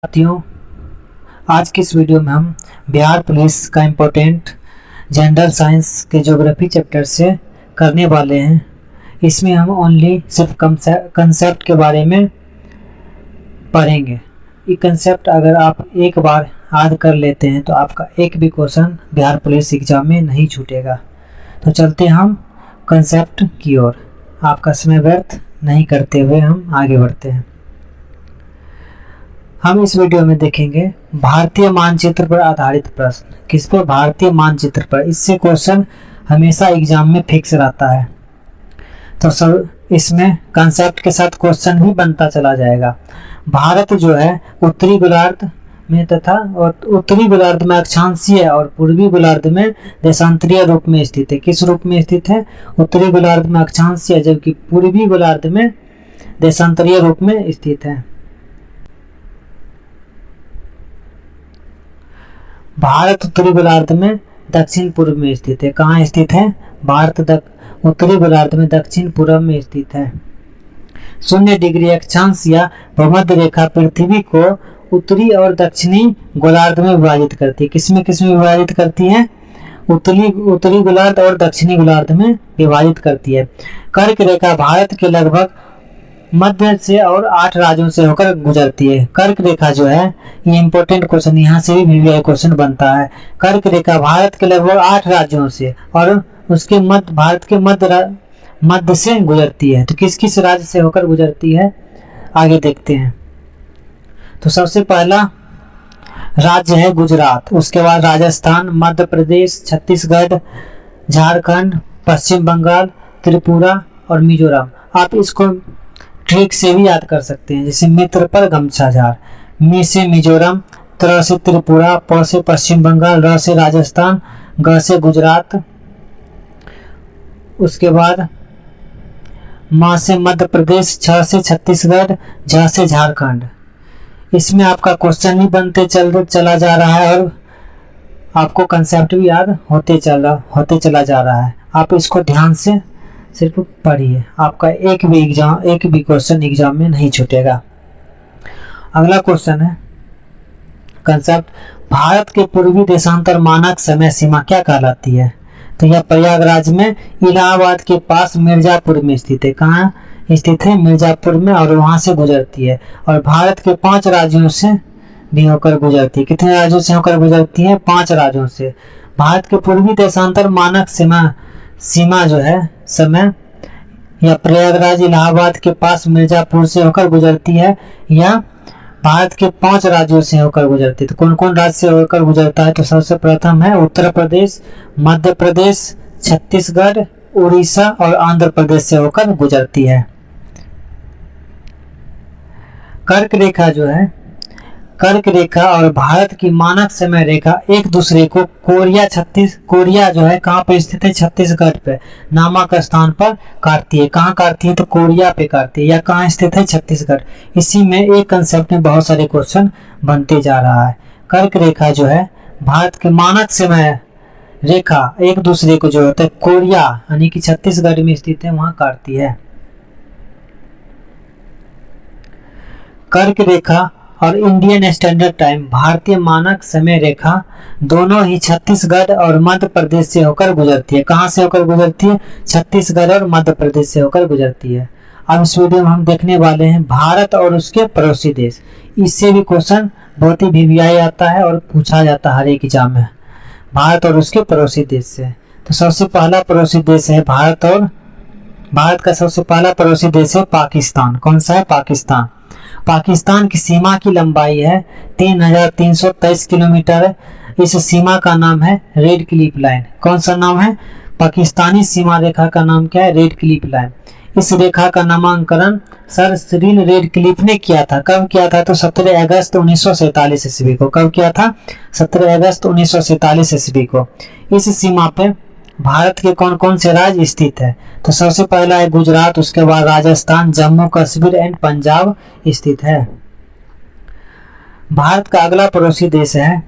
साथियों, आज की इस वीडियो में हम बिहार पुलिस का इम्पोर्टेंट जनरल साइंस के ज्योग्राफी चैप्टर से करने वाले हैं। इसमें हम ओनली सिर्फ कंसेप्ट के बारे में पढ़ेंगे। ये कंसेप्ट अगर आप एक बार याद कर लेते हैं तो आपका एक भी क्वेश्चन बिहार पुलिस एग्जाम में नहीं छूटेगा। तो चलते हम कंसेप्ट की ओर, आपका समय व्यर्थ नहीं करते हुए हम आगे बढ़ते हैं। हम इस वीडियो में देखेंगे भारतीय मानचित्र पर आधारित प्रश्न। किस पर? भारतीय मानचित्र पर। इससे क्वेश्चन हमेशा एग्जाम में फिक्स रहता है। तो सर इसमें कंसेप्ट के साथ क्वेश्चन भी बनता चला जाएगा। भारत जो है उत्तरी गोलार्ध में तथा उत्तरी गोलार्ध में अक्षांशीय और पूर्वी गोलार्ध में देशांतरीय रूप में स्थित है। किस रूप में स्थित है? उत्तरी गोलार्ध में अक्षांशीय, जबकि पूर्वी गोलार्ध में देशांतरीय रूप में स्थित है। भारत उत्तरी गोलार्ध में दक्षिण पूर्व में स्थित है। कहाँ स्थित है? भारत उत्तरी गोलार्ध में दक्षिण पूर्व में स्थित है। 0 डिग्री अक्षांश या भूमध्य रेखा पृथ्वी को उत्तरी और दक्षिणी गोलार्ध में विभाजित करती है। किसमें विभाजित करती है? उत्तरी गोलार्ध और दक्षिणी गोलार्ध में विभाजित करती है। कर्क रेखा भारत के लगभग मध्य से और 8 राज्यों से होकर गुजरती है। कर्क रेखा जो है, ये इंपॉर्टेंट क्वेश्चन, यहाँ से भी वीवीआई क्वेश्चन बनता है। कर्क रेखा भारत के लगभग 8 राज्यों से और उसके भारत के मध्य से गुजरती है। तो किस किस राज्य से होकर गुजरती है आगे देखते हैं। तो सबसे पहला राज्य है गुजरात, उसके बाद राजस्थान, मध्य प्रदेश, छत्तीसगढ़, झारखंड, पश्चिम बंगाल, त्रिपुरा और मिजोरम। आप इसको ट्रिक से भी याद कर सकते हैं, जैसे मित्र पर गमछा झाड़। मी से मिजोरम, त्र से त्रिपुरा, प से पश्चिम बंगाल, र से राजस्थान, ग से गुजरात, उसके बाद म से मध्य प्रदेश, छ से छत्तीसगढ़, झ से झारखंड। इसमें आपका क्वेश्चन भी बनते चला जा रहा है और आपको कंसेप्ट भी याद होते चला जा रहा है। आप इसको ध्यान से सिर्फ पढ़िए, आपका एक भी क्वेश्चन एग्जाम में नहीं छूटेगा। अगला क्वेश्चन है कंसेप्ट, भारत के पूर्वी देशांतर मानक समय सीमा क्या कहलाती है? तो यह प्रयागराज में इलाहाबाद के पास मिर्जापुर में स्थित है। कहाँ स्थित है? मिर्जापुर में, और वहां से गुजरती है। और भारत के 5 राज्यों से भी होकर गुजरती है। कितने राज्यों से होकर गुजरती है? 5 राज्यों से। भारत के पूर्वी देशांतर मानक सीमा जो है समय, या प्रयागराज इलाहाबाद के पास मिर्जापुर से होकर गुजरती है, या भारत के 5 राज्यों से होकर गुजरती है। तो कौन कौन राज्य से होकर गुजरता है? तो सबसे प्रथम है उत्तर प्रदेश, मध्य प्रदेश, छत्तीसगढ़, उड़ीसा और आंध्र प्रदेश से होकर गुजरती है। कर्क रेखा जो है, कर्क रेखा और भारत की मानक समय रेखा एक दूसरे को कोरिया जो है कहाँ पे स्थित है? छत्तीसगढ़ पे नामक स्थान पर काटती है। कहाँ काटती है? तो कोरिया पे काटती है। या कहाँ स्थित है? छत्तीसगढ़। इसी में एक कंसेप्ट में बहुत सारे क्वेश्चन बनते जा रहा है। कर्क रेखा जो है भारत के मानक समय रेखा एक दूसरे को जो होता है कोरिया यानी कि छत्तीसगढ़ में स्थित है, वहां काटती है। कर्क रेखा और इंडियन स्टैंडर्ड टाइम, भारतीय मानक समय रेखा, दोनों ही छत्तीसगढ़ और मध्य प्रदेश से होकर गुजरती है। कहाँ से होकर गुजरती है? छत्तीसगढ़ और मध्य प्रदेश से होकर गुजरती है। अब इस वीडियो में हम देखने वाले हैं भारत और उसके पड़ोसी देश। इससे भी क्वेश्चन बहुत ही वीवीआई आता है और पूछा जाता है हर एक एग्जाम में, भारत और उसके पड़ोसी देश से। तो सबसे पहला पड़ोसी देश है भारत, और भारत का सबसे पहला पड़ोसी देश है पाकिस्तान। कौन सा है? पाकिस्तान। पाकिस्तान की सीमा की लंबाई है 3323 किलोमीटर। इस सीमा का नाम है रेड क्लिफ लाइन। कौन सा नाम है? पाकिस्तानी सीमा रेखा का नाम क्या है? Red Cliff line. इस रेखा का नामकरण सर सिरिल रेड क्लिफ ने किया था। कब किया था? तो 17 अगस्त 1947 ईस्वी को। कब किया था? 17 अगस्त 1947 ईस्वी को। इस सीमा पे भारत के कौन कौन से राज्य स्थित है? तो सबसे पहला है गुजरात, उसके बाद राजस्थान, जम्मू कश्मीर एंड पंजाब स्थित है। भारत का अगला पड़ोसी देश है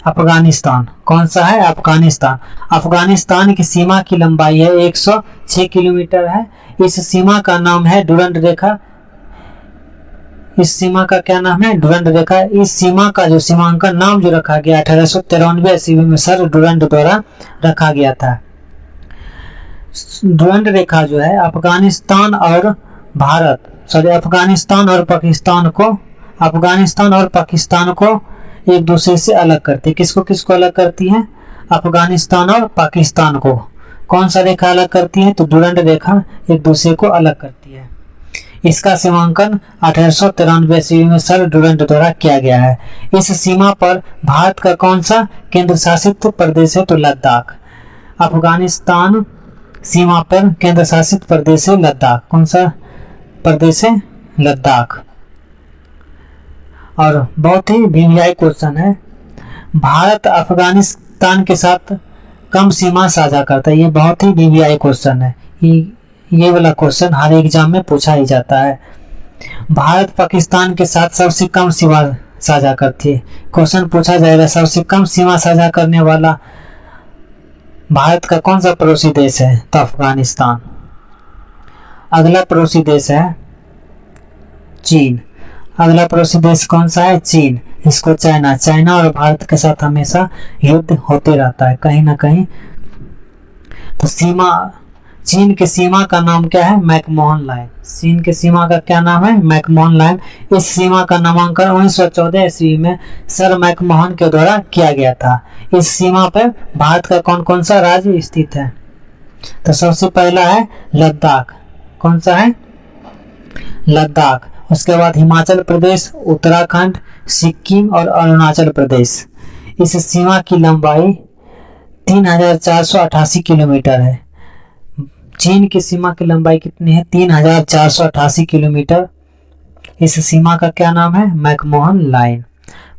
अफगानिस्तान। कौन सा है? अफगानिस्तान। अफगानिस्तान की सीमा की लंबाई है 106 किलोमीटर है। इस सीमा का नाम है डुरंड रेखा। इस सीमा का क्या नाम है? डुरंड रेखा। इस सीमा का जो सीमांकन नाम जो रखा गया 1893 ईस्वी में सर डुरंड द्वारा रखा गया था। डुरंड रेखा जो है अफगानिस्तान और पाकिस्तान को एक दूसरे से अलग करती है। किसको किसको अलग करती है? अफगानिस्तान और पाकिस्तान को। कौन सा रेखा अलग करती है? तो डुरंड रेखा एक दूसरे को अलग करती है। इसका सीमांकन 1893 ईस्वी में सर डुरंड द्वारा किया गया है। इस सीमा पर भारत का कौन सा केंद्र शासित प्रदेश है? तो लद्दाख। अफगानिस्तान सीमा पर केंद्र शासित प्रदेश है लद्दाख। कौन सा प्रदेश है? लद्दाख। और बहुत ही वीवीआई क्वेश्चन है, भारत अफगानिस्तान के साथ कम सीमा साझा करता है। ये बहुत ही वीवीआई क्वेश्चन है। ये वाला क्वेश्चन हर एग्जाम में पूछा ही जाता है। भारत पाकिस्तान के साथ सबसे कम सीमा साझा करती है। क्वेश्चन पूछा जाएगा सबसे कम सीमा साझा करने वाला भारत का कौन सा पड़ोसी देश है? तो अफगानिस्तान। अगला पड़ोसी देश है चीन। अगला पड़ोसी देश कौन सा है? चीन। इसको चाइना और भारत के साथ हमेशा युद्ध होते रहता है कहीं ना कहीं। तो चीन के सीमा का नाम क्या है? McMahon line. चीन के सीमा का क्या नाम है? McMahon line. इस सीमा का नामांकन 1914 ईस्वी में सर मैकमोहन के द्वारा किया गया था। इस सीमा पर भारत का कौन कौन सा राज्य स्थित है? तो सबसे पहला है लद्दाख। कौन सा है? लद्दाख। उसके बाद हिमाचल प्रदेश, उत्तराखंड, सिक्किम और अरुणाचल प्रदेश। इस सीमा की लंबाई 3488 किलोमीटर है। चीन की सीमा की लंबाई कितनी है? 3488 किलोमीटर। इस सीमा का क्या नाम है? McMahon line.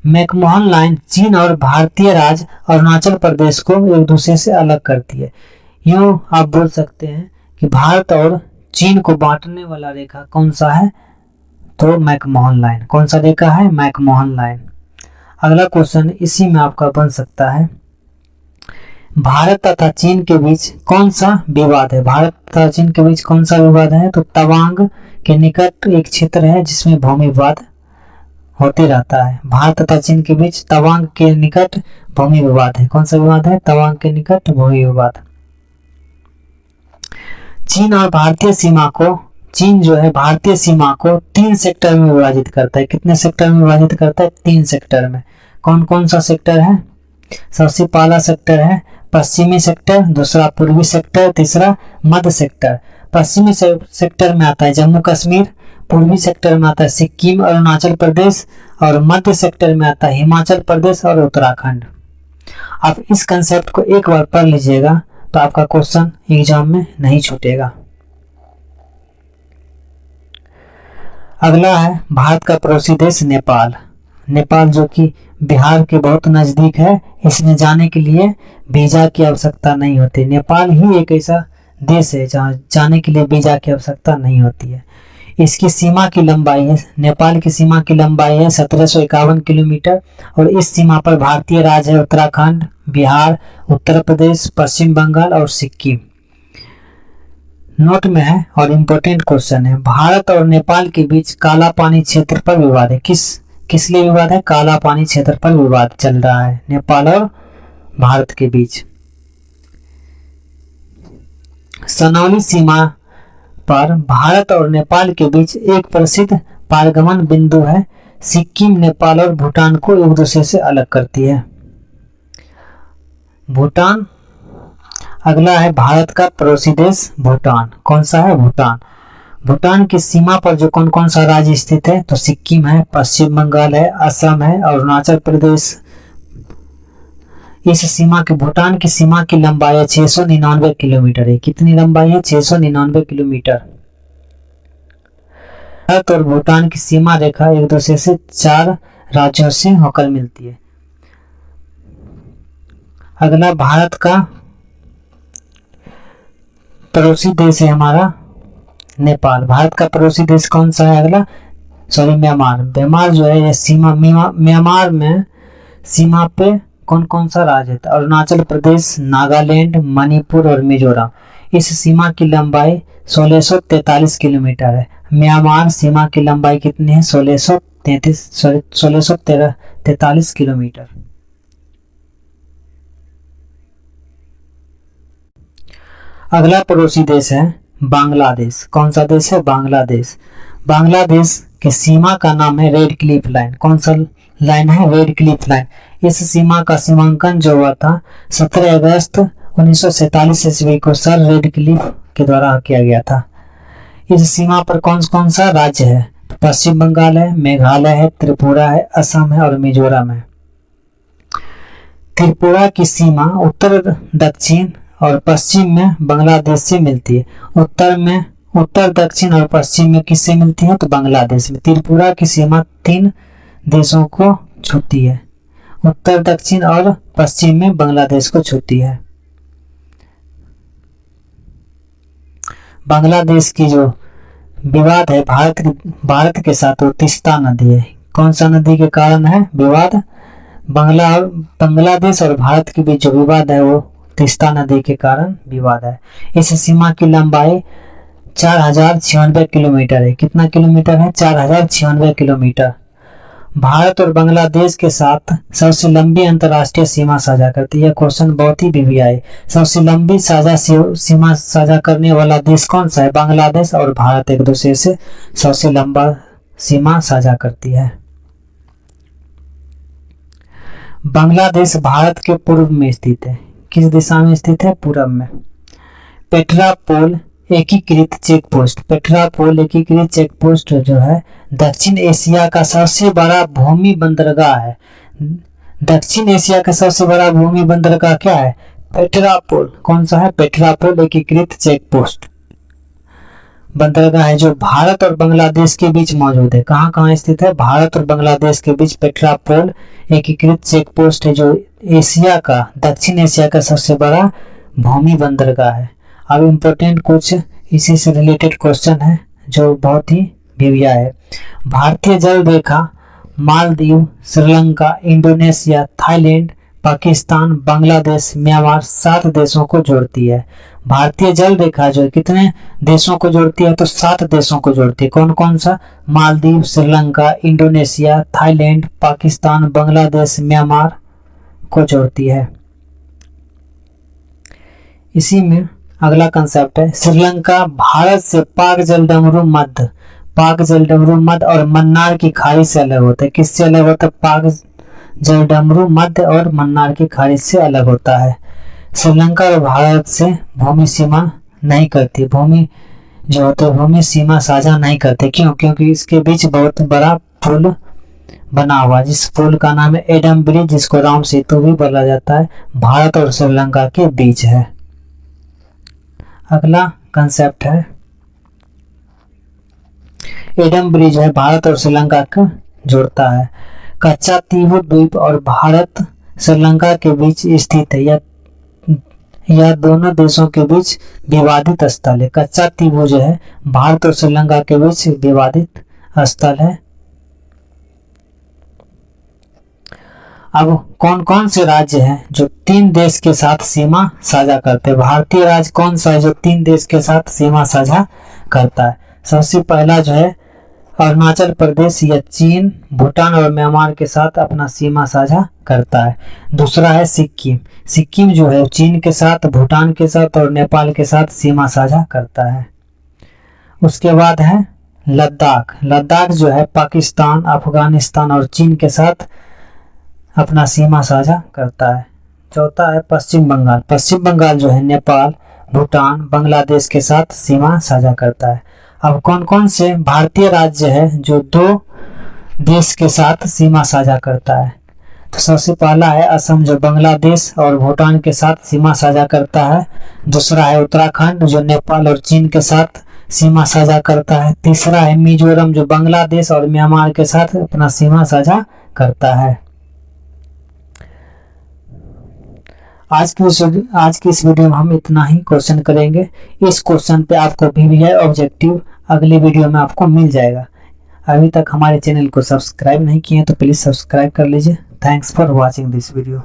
मैकमोहन लाइन चीन और भारतीय राज्य अरुणाचल प्रदेश को एक दूसरे से अलग करती है। यूं आप बोल सकते हैं कि भारत और चीन को बांटने वाला रेखा कौन सा है? तो मैकमोहन लाइन। कौन सा रेखा है? McMahon line. अगला क्वेश्चन इसी में आपका बन सकता है, भारत तथा चीन के बीच कौन सा विवाद है? भारत तथा चीन के बीच कौन सा विवाद है? तो तवांग के निकट एक क्षेत्र है जिसमें भूमि विवाद होते रहता है। भारत तथा चीन के बीच तवांग के निकट भूमि विवाद है। कौन सा विवाद है? तवांग के निकट भूमि विवाद। चीन जो है भारतीय सीमा को 3 सेक्टर में विभाजित करता है। कितने सेक्टर में विभाजित करता है? 3 सेक्टर में। कौन कौन सा सेक्टर है? सबसे पहला सेक्टर है पश्चिमी सेक्टर, दूसरा पूर्वी सेक्टर, तीसरा मध्य सेक्टर। पश्चिमी सेक्टर में आता है जम्मू कश्मीर, पूर्वी सेक्टर में आता है सिक्किम, अरुणाचल प्रदेश और मध्य सेक्टर में आता है हिमाचल प्रदेश और उत्तराखंड। आप इस कंसेप्ट को एक बार पढ़ लीजिएगा तो आपका क्वेश्चन एग्जाम में नहीं छूटेगा। अगला है भारत का पड़ोसी देश नेपाल। नेपाल जो कि बिहार के बहुत नजदीक है, इसमें जाने के लिए वीजा की आवश्यकता नहीं होती। नेपाल ही एक ऐसा देश है जहाँ जाने के लिए वीजा की आवश्यकता नहीं होती है। इसकी सीमा की लंबाई है, नेपाल की सीमा की लंबाई है 1751 किलोमीटर और इस सीमा पर भारतीय राज्य है उत्तराखंड, बिहार, उत्तर प्रदेश, पश्चिम बंगाल और सिक्किम। नोट में है और इम्पोर्टेंट क्वेश्चन है, भारत और नेपाल के बीच काला पानी क्षेत्र पर विवाद है। किस लिए विवाद है? काला पानी क्षेत्र पर विवाद चल रहा है नेपाल और भारत के बीच। सनौली सीमा पर भारत और नेपाल के बीच एक प्रसिद्ध पारगमन बिंदु है। सिक्किम नेपाल और भूटान को एक दूसरे से अलग करती है। भूटान। अगला है भारत का पड़ोसी देश भूटान। कौन सा है? भूटान। भूटान की सीमा पर जो कौन कौन सा राज्य स्थित है? तो सिक्किम है, पश्चिम बंगाल है, असम है, अरुणाचल प्रदेश। इस सीमा के भूटान की सीमा की लंबाई है 699 किलोमीटर है। कितनी लंबाई है? 699 किलोमीटर। भारत और भूटान की सीमा रेखा एक दूसरे से 4 राज्यों से होकर मिलती है। अगला भारत का पड़ोसी देश है हमारा नेपाल। भारत का पड़ोसी देश कौन सा है? अगला म्यांमार। म्यांमार जो है ये म्यांमार में सीमा पे कौन कौन सा राज्य है? अरुणाचल प्रदेश, नागालैंड, मणिपुर और मिजोरम। इस सीमा की लंबाई 1643 किलोमीटर है। म्यांमार सीमा की लंबाई कितनी है? 1643 किलोमीटर। अगला पड़ोसी देश है बांग्लादेश। कौन सा देश है? बांग्लादेश। बांग्लादेश के सीमा का नाम है रेड क्लिफ लाइन। कौन सा लाइन है? Red Cliff line. इस सीमा का सीमांकन जो हुआ था 17 अगस्त 1947 ईस्वी को सर रेड क्लिफ के द्वारा किया गया था। इस सीमा पर कौन कौन सा राज्य है? पश्चिम बंगाल है, मेघालय है, त्रिपुरा है, असम है और मिजोरम है। त्रिपुरा की सीमा उत्तर, दक्षिण और पश्चिम में बांग्लादेश से मिलती है। उत्तर, दक्षिण और पश्चिम में किससे मिलती है? तो बांग्लादेश में। त्रिपुरा की सीमा 3 देशों को छूती है, उत्तर, दक्षिण और पश्चिम में बांग्लादेश को छूती है। बांग्लादेश की जो विवाद है भारत के साथ, वो तीस्ता नदी है। कौन सा नदी के कारण है विवाद? बांग्लादेश और भारत के बीच जो विवाद है वो तीस्ता नदी के कारण विवाद है। इस सीमा की लंबाई 4096 किलोमीटर है। कितना किलोमीटर है? 4096 किलोमीटर। भारत और बांग्लादेश के साथ सबसे लंबी अंतर्राष्ट्रीय सीमा साझा करती है। यह क्वेश्चन बहुत ही वीवीआई है। सबसे लंबी सीमा साझा करने वाला देश कौन सा है? बांग्लादेश और भारत एक दूसरे से सबसे लंबा सीमा साझा करती है। बांग्लादेश भारत के पूर्व में स्थित है। किस दिशा में स्थित है? पूर्व में। पेट्रापोल एकीकृत चेक पोस्ट। पेट्रापोल एकीकृत चेक पोस्ट जो है दक्षिण एशिया का सबसे बड़ा भूमि बंदरगाह है। दक्षिण एशिया का सबसे बड़ा भूमि बंदरगाह क्या है? पेट्रापोल। कौन सा है? पेट्रापोल एकीकृत चेक पोस्ट बंदरगाह है, जो भारत और बांग्लादेश के बीच मौजूद है। कहाँ कहाँ स्थित है? भारत और बांग्लादेश के बीच पेट्रापोल एकीकृत चेक पोस्ट है, जो दक्षिण एशिया का सबसे बड़ा भूमि बंदरगाह है। अब इम्पोर्टेंट कुछ इसी से रिलेटेड क्वेश्चन है जो बहुत ही वीवीआई है। भारतीय जल रेखा Maldives, Sri Lanka, Indonesia, Thailand, Pakistan, Bangladesh, Myanmar 7 देशों को जोड़ती है। भारतीय जल रेखा जो कितने देशों को जोड़ती है? तो 7 देशों को जोड़ती है। कौन कौन सा? Maldives, Sri Lanka, Indonesia, Thailand, Pakistan, Bangladesh, Myanmar को जोड़ती है। इसी में अगला कंसेप्ट है श्रीलंका भारत से पाक जलडमरू मध्य और मन्नार की खाड़ी से अलग होता है। किससे अलग होता है? पाक जलडमरू मध्य और मन्नार की खाड़ी से अलग होता है। श्रीलंका और भारत से भूमि सीमा नहीं करती, भूमि सीमा साझा नहीं करते। क्यों? क्योंकि इसके बीच बहुत बड़ा पुल बना हुआ, जिस पुल का नाम है एडम ब्रिज, जिसको राम सेतु भी बोला जाता है, भारत और श्रीलंका के बीच है। अगला कंसेप्ट है एडम ब्रिज है, भारत और श्रीलंका को जोड़ता है। कच्चा तीवु द्वीप और भारत श्रीलंका के बीच स्थित है। यह दोनों देशों के बीच विवादित स्थल है। कच्चा तीवु जो है भारत और श्रीलंका के बीच विवादित स्थल है। अब कौन कौन से राज्य हैं जो 3 देश के साथ सीमा साझा करते हैं? भारतीय राज्य कौन सा है जो 3 देश के साथ सीमा साझा करता है? सबसे पहला जो है अरुणाचल प्रदेश, या चीन, भूटान और म्यांमार के साथ अपना सीमा साझा करता है। दूसरा है सिक्किम जो है चीन के साथ, भूटान के साथ और नेपाल के साथ सीमा साझा करता है। उसके बाद है लद्दाख जो है पाकिस्तान, अफगानिस्तान और चीन के साथ अपना सीमा साझा करता है। चौथा है पश्चिम बंगाल जो है नेपाल, भूटान, बांग्लादेश के साथ सीमा साझा करता है। अब कौन कौन से भारतीय राज्य है जो 2 देश के साथ सीमा साझा करता है? तो सबसे पहला है असम, जो बांग्लादेश और भूटान के साथ सीमा साझा करता है। दूसरा है उत्तराखंड, जो नेपाल और चीन के साथ सीमा साझा करता है। तीसरा है मिजोरम, जो बांग्लादेश और म्यांमार के साथ अपना सीमा साझा करता है। आज की इस वीडियो में हम इतना ही क्वेश्चन करेंगे। इस क्वेश्चन पे आपको वीवीआई ऑब्जेक्टिव अगली वीडियो में आपको मिल जाएगा। अभी तक हमारे चैनल को सब्सक्राइब नहीं किए हैं तो प्लीज सब्सक्राइब कर लीजिए। Thanks for watching this video.